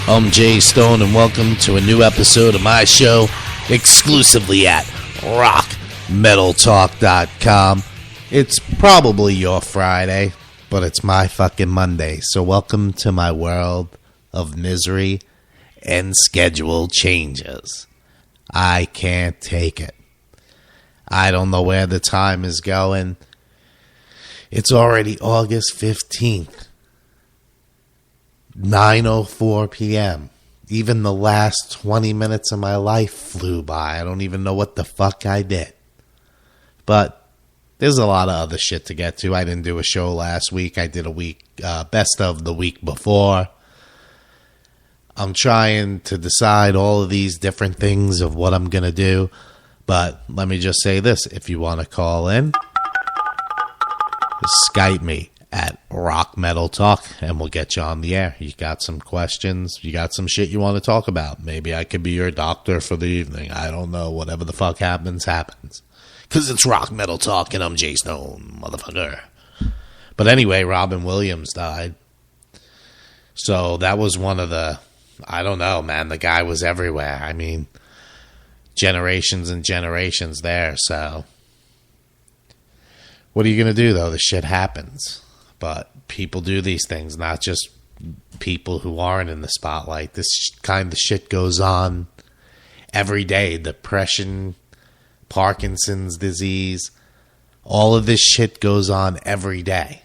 I'm Jay Stone, and welcome to a new episode of my show exclusively at rockmetaltalk.com. It's probably your Friday, but it's my fucking Monday, so welcome to my world of misery and schedule changes. I can't take it. I don't know where the time is going. It's already August 15th. 9:04 p.m. Even the last 20 minutes of my life flew by. I don't even know what the fuck I did. But there's a lot of other shit to get to. I didn't do a show last week. I did a week, best of the week before. I'm trying to decide all of these different things of what I'm going to do. But let me just say this. If you want to call in, Skype me at rock metal talk, and we'll get you on the air. You got some questions, you got some shit you want to talk about. Maybe I could be your doctor for the evening. I don't know. Whatever the fuck happens, happens. Because it's rock metal talk, and I'm Jay Stone, motherfucker. But anyway, Robin Williams died. So that was one of the, I don't know, man. The guy was everywhere. I mean, generations and generations there. So what are you going to do, though? The shit happens. But people do these things, not just people who aren't in the spotlight. This kind of shit goes on every day. Depression, Parkinson's disease, all of this shit goes on every day.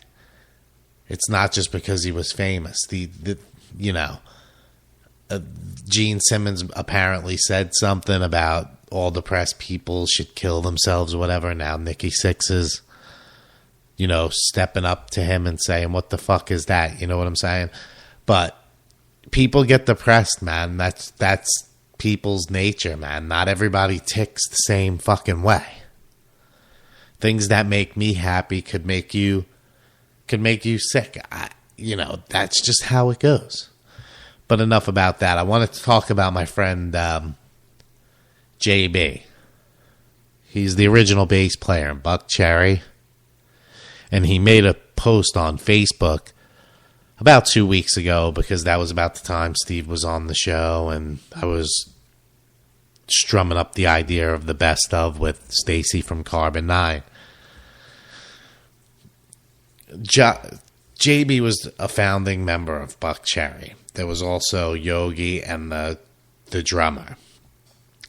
It's not just because he was famous. Gene Simmons apparently said something about all depressed people should kill themselves or whatever. Now Nikki Sixx is, stepping up to him and saying, what the fuck is that? You know what I'm saying? But people get depressed, man. That's people's nature, man. Not everybody ticks the same fucking way. Things that make me happy could make you sick. That's just how it goes. But enough about that. I wanted to talk about my friend JB. He's the original bass player in Buck Cherry. And he made a post on Facebook about 2 weeks ago, because that was about the time Steve was on the show, and I was strumming up the idea of the best of with Stacy from Carbon 9. JB was a founding member of Buck Cherry. There was also Yogi and the drummer,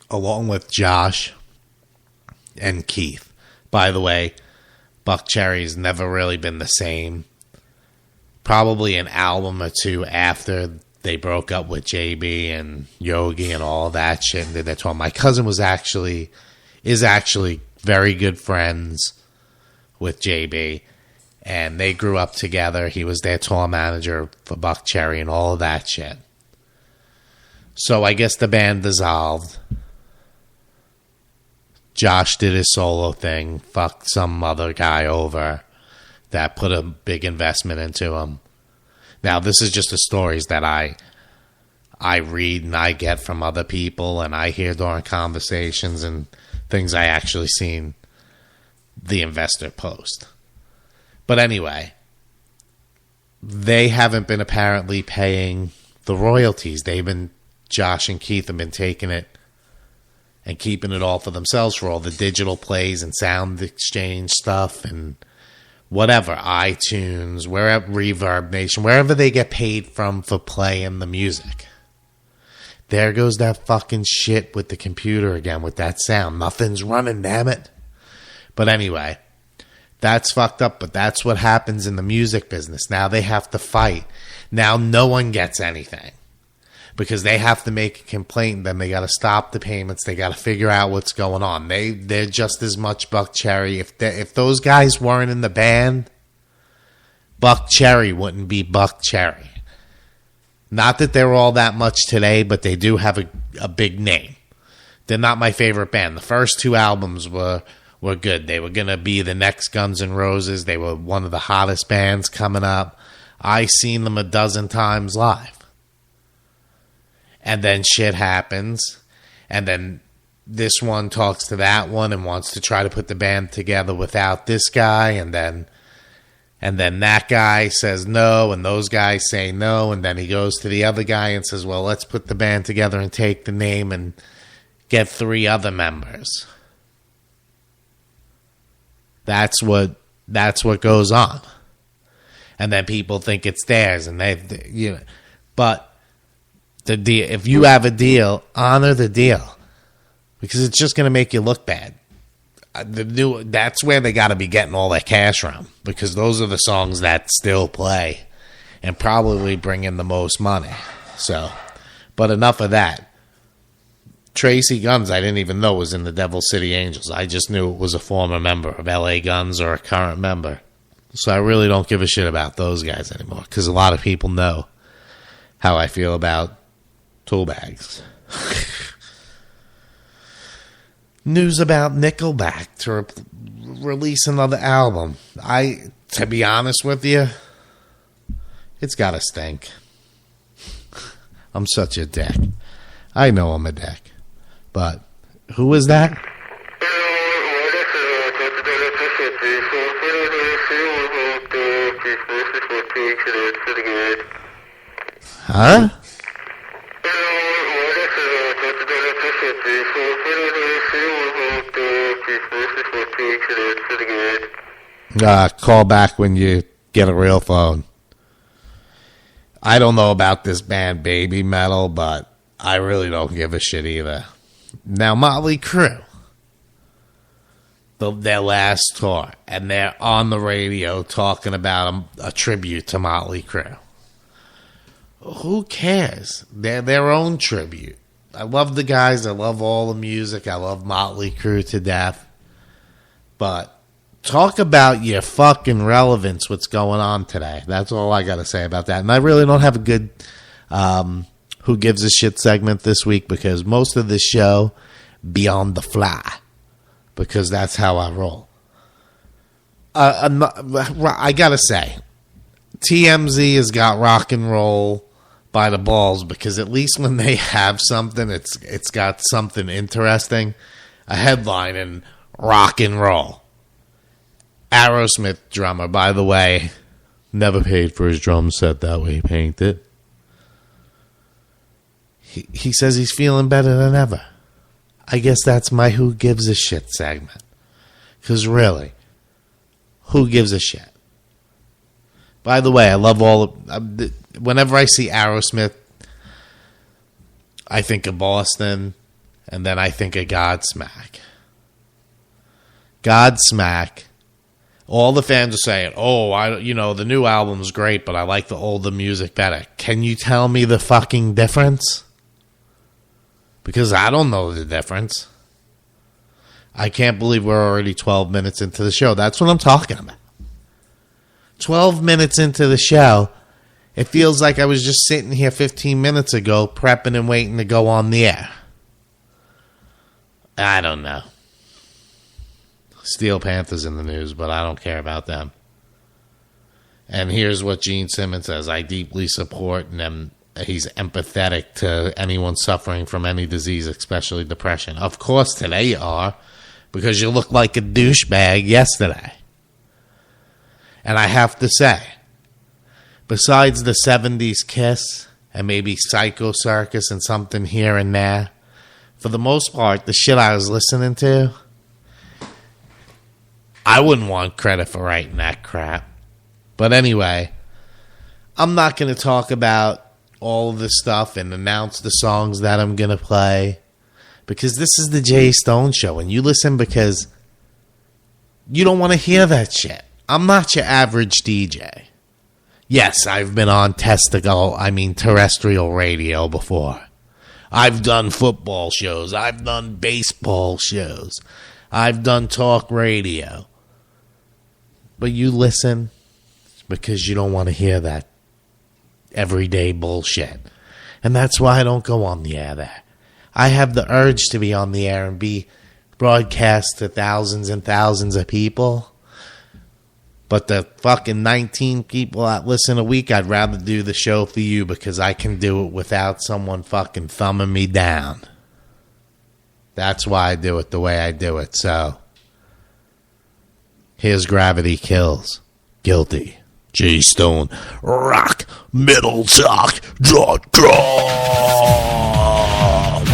along with Josh and Keith. By the way, Buck Cherry's never really been the same. Probably an album or two after they broke up with JB and Yogi and all that shit, and did that tour. My cousin is actually very good friends with JB, and they grew up together. He was their tour manager for Buck Cherry and all of that shit. So I guess the band dissolved. Josh did his solo thing, fucked some other guy over that put a big investment into him. Now, this is just the stories that I read and I get from other people, and I hear during conversations and things I actually seen the investor post. But anyway, they haven't been apparently paying the royalties. Josh and Keith have been taking it and keeping it all for themselves for all the digital plays and sound exchange stuff and whatever, iTunes, wherever, Reverb Nation, wherever they get paid from for playing the music. There goes that fucking shit with the computer again with that sound. Nothing's running, damn it. But anyway, that's fucked up, but that's what happens in the music business. Now they have to fight. Now no one gets anything, because they have to make a complaint. Then they got to stop the payments. They got to figure out what's going on. They're just as much Buck Cherry. If those guys weren't in the band, Buck Cherry wouldn't be Buck Cherry. Not that they're all that much today, but they do have a big name. They're not my favorite band. The first two albums were good. They were going to be the next Guns N' Roses. They were one of the hottest bands coming up. I seen them a dozen times live. And then shit happens, and then this one talks to that one and wants to try to put the band together without this guy, and then that guy says no, and those guys say no, and then he goes to the other guy and says, well, let's put the band together and take the name and get 3 other members. That's what goes on. And then people think it's theirs, and but the deal, if you have a deal, honor the deal, because it's just going to make you look bad. That's where they got to be getting all their cash from, because those are the songs that still play and probably bring in the most money. So, but enough of that. Tracy Guns, I didn't even know was in the Devil City Angels. I just knew it was a former member of LA Guns or a current member. So I really don't give a shit about those guys anymore, because a lot of people know how I feel about tool bags. News about Nickelback to release another album. To be honest with you, It's gotta stink. I'm such a dick. I know I'm a dick. But who was that? Huh? Call back when you get a real phone. I don't know about this band Baby Metal, but I really don't give a shit either. Now, Motley Crue, their last tour, and they're on the radio talking about a tribute to Motley Crue. Who cares? They're their own tribute. I love the guys. I love all the music. I love Motley Crue to death. But talk about your fucking relevance, what's going on today. That's all I got to say about that. And I really don't have a good Who Gives a Shit segment this week because most of this show be on the fly because that's how I roll. I got to say, TMZ has got rock and roll by the balls because at least when they have something, it's got something interesting. A headline in rock and roll. Aerosmith drummer, by the way, never paid for his drum set that way he painted. He says he's feeling better than ever. I guess that's my Who Gives a Shit segment. Because really, who gives a shit? By the way, I love whenever I see Aerosmith, I think of Boston, and then I think of Godsmack. Godsmack. All the fans are saying, the new album's great, but I like the older music better. Can you tell me the fucking difference? Because I don't know the difference. I can't believe we're already 12 minutes into the show. That's what I'm talking about. 12 minutes into the show, it feels like I was just sitting here 15 minutes ago prepping and waiting to go on the air. I don't know. Steel Panthers in the news, but I don't care about them. And here's what Gene Simmons says. I deeply support him. He's empathetic to anyone suffering from any disease, especially depression. Of course, today you are, because you look like a douchebag yesterday. And I have to say, besides the 70s Kiss and maybe Psycho Circus and something here and there, for the most part, the shit I was listening to, I wouldn't want credit for writing that crap. But anyway, I'm not going to talk about all of this stuff and announce the songs that I'm going to play because this is the Jay Stone Show and you listen because you don't want to hear that shit. I'm not your average DJ. Yes, I've been on terrestrial radio before. I've done football shows. I've done baseball shows. I've done talk radio. But you listen because you don't want to hear that everyday bullshit. And that's why I don't go on the air there. I have the urge to be on the air and be broadcast to thousands and thousands of people. But the fucking 19 people that listen a week, I'd rather do the show for you because I can do it without someone fucking thumbing me down. That's why I do it the way I do it. So, here's Gravity Kills. Guilty. Jay Stone. RockMetalTalk.com.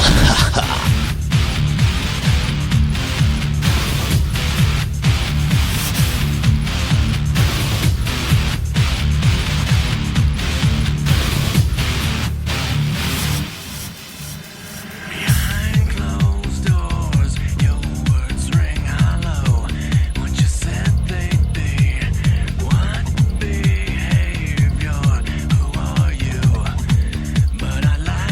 But I like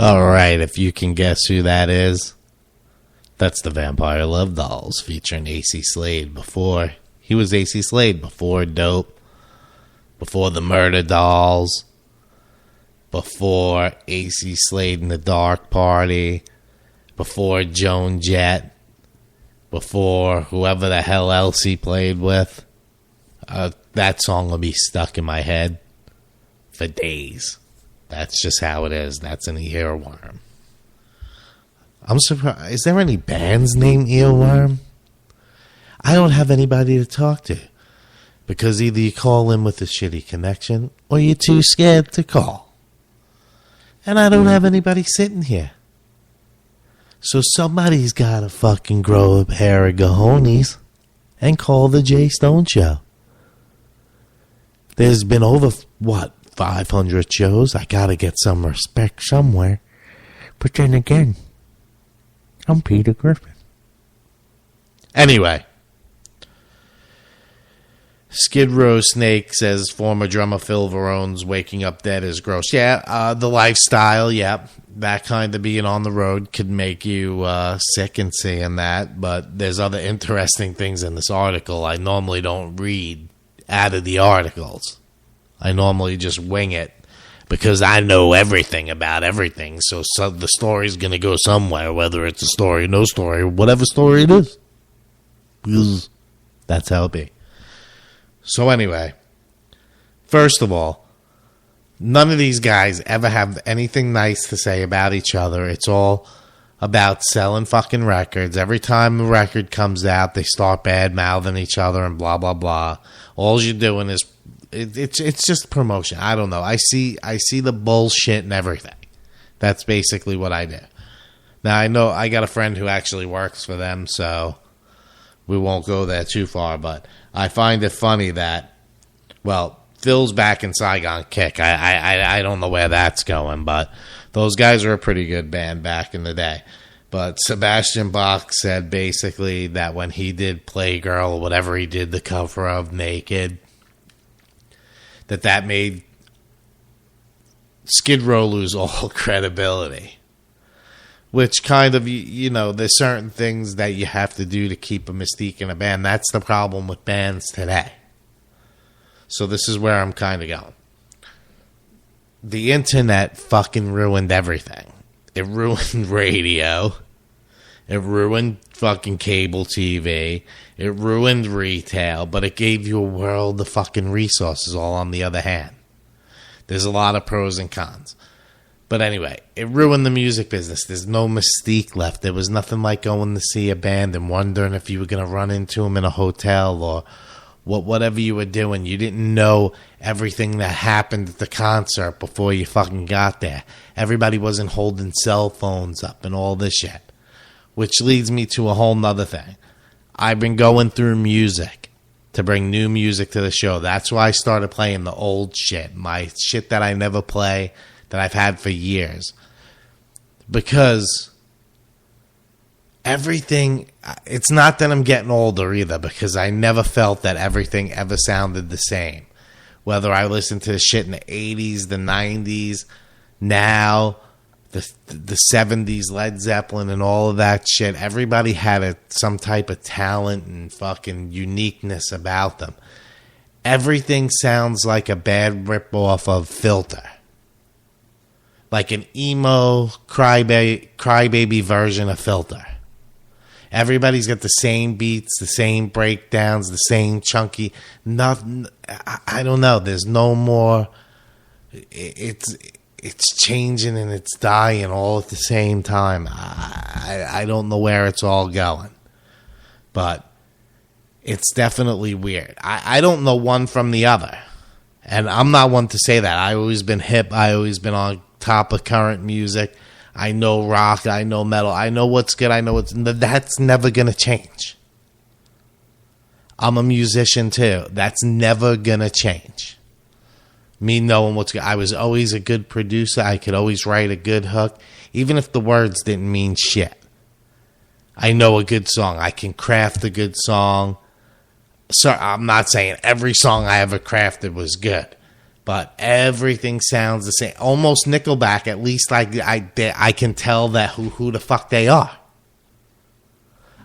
All right, if you can guess who that is, that's the Vampire Love Dolls featuring AC Slade. Before he was AC Slade, before Dope, before the Murder Dolls, before AC Slade and the Dark Party, before Joan Jett, before whoever the hell else he played with. That song will be stuck in my head for days. That's just how it is. That's an earworm. I'm surprised. Is there any bands named Earworm? I don't have anybody to talk to. Because either you call in with a shitty connection or you're too scared to call. And I don't have anybody sitting here. So somebody's got to fucking grow a pair of cojones and call the Jay Stone Show. There's been over, 500 shows? I got to get some respect somewhere. But then again, I'm Peter Griffin. Anyway. Skid Row Snake says former drummer Phil Verone's waking up dead is gross. Yeah, the lifestyle, yeah. That kind of being on the road could make you sick and seeing that. But there's other interesting things in this article I normally don't read out of the articles. I normally just wing it because I know everything about everything. So the story's going to go somewhere, whether it's a story, no story, whatever story it is. Because that's how it be. So anyway, first of all, none of these guys ever have anything nice to say about each other. It's all about selling fucking records. Every time a record comes out, they start bad-mouthing each other and blah, blah, blah. All you're doing is, it's just promotion. I don't know. I see the bullshit and everything. That's basically what I do. Now, I know I got a friend who actually works for them, so we won't go there too far, but I find it funny that, well, Phil's back in Saigon Kick. I don't know where that's going, but those guys are a pretty good band back in the day. But Sebastian Bach said basically that when he did Playgirl or whatever he did the cover of Naked, that made Skid Row lose all credibility. Which kind of, there's certain things that you have to do to keep a mystique in a band. That's the problem with bands today. So this is where I'm kind of going. The internet fucking ruined everything. It ruined radio. It ruined fucking cable TV. It ruined retail. But it gave you a world of fucking resources all on the other hand. There's a lot of pros and cons. But anyway, it ruined the music business. There's no mystique left. There was nothing like going to see a band and wondering if you were going to run into them in a hotel or whatever you were doing. You didn't know everything that happened at the concert before you fucking got there. Everybody wasn't holding cell phones up and all this shit. Which leads me to a whole nother thing. I've been going through music to bring new music to the show. That's why I started playing the old shit. My shit that I never play, that I've had for years. Because everything, it's not that I'm getting older either, because I never felt that everything ever sounded the same. Whether I listened to the shit in the 80s, the 90s, now, the 70s, Led Zeppelin and all of that shit, everybody had some type of talent and fucking uniqueness about them. Everything sounds like a bad ripoff of Filter. Like an emo crybaby version of Filter. Everybody's got the same beats, the same breakdowns, the same chunky. Nothing. I don't know. There's no more. It's changing and it's dying all at the same time. I don't know where it's all going, but it's definitely weird. I don't know one from the other, and I'm not one to say that. I've always been hip. I've always been on top of current music. I know rock, I know metal, I know what's good, I know what's... That's never gonna change. I'm a musician too. That's never gonna change. Me knowing what's good. I was always a good producer. I could always write a good hook, even if the words didn't mean shit. I know a good song. I can craft a good song. So I'm not saying every song I ever crafted was good, but everything sounds the same. Almost Nickelback. At least I can tell that who the fuck they are.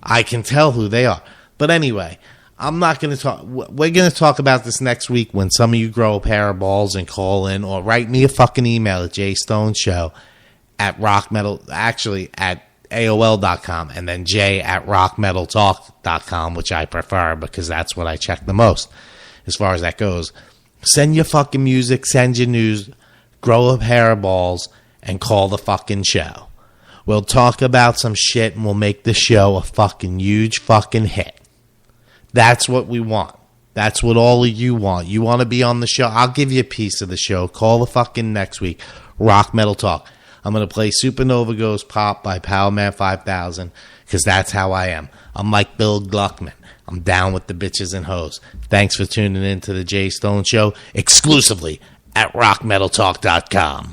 I can tell who they are. But anyway, I'm not going to talk. We're going to talk about this next week when some of you grow a pair of balls and call in or write me a fucking email at jstoneshow at AOL.com, and then J at rockmetaltalk.com, which I prefer because that's what I check the most as far as that goes. Send your fucking music, send your news, grow a pair of balls, and call the fucking show. We'll talk about some shit and we'll make the show a fucking huge fucking hit. That's what we want. That's what all of you want. You want to be on the show? I'll give you a piece of the show. Call the fucking next week. Rock Metal Talk. I'm going to play Supernova Goes Pop by Powerman 5000 because that's how I am. I'm like Bill Gluckman. I'm down with the bitches and hoes. Thanks for tuning in to the Jay Stone Show exclusively at rockmetaltalk.com.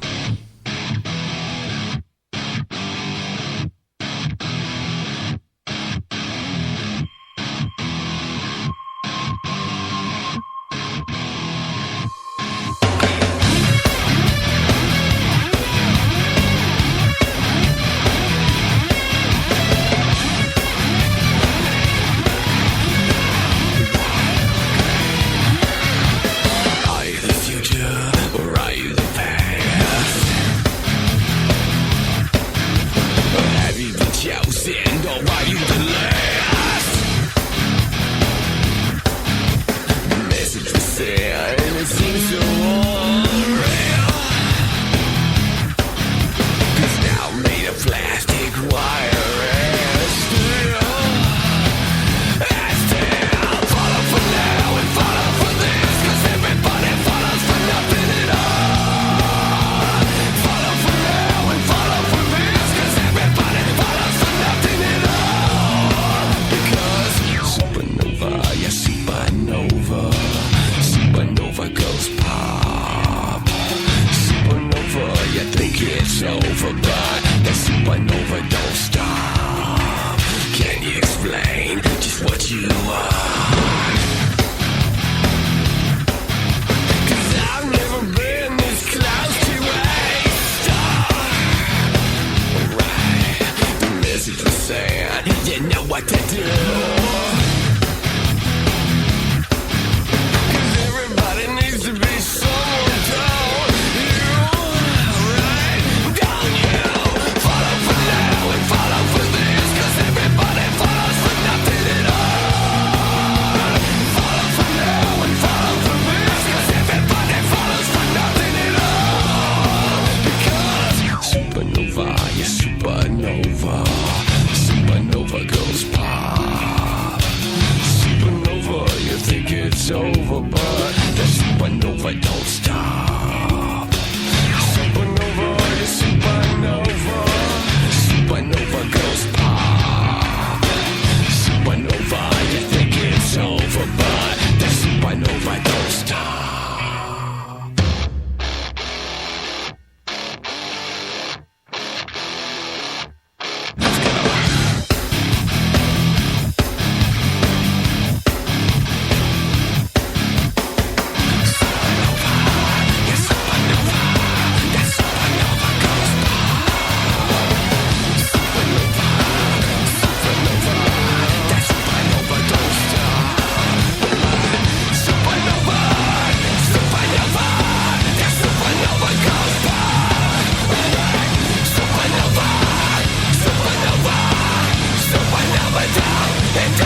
And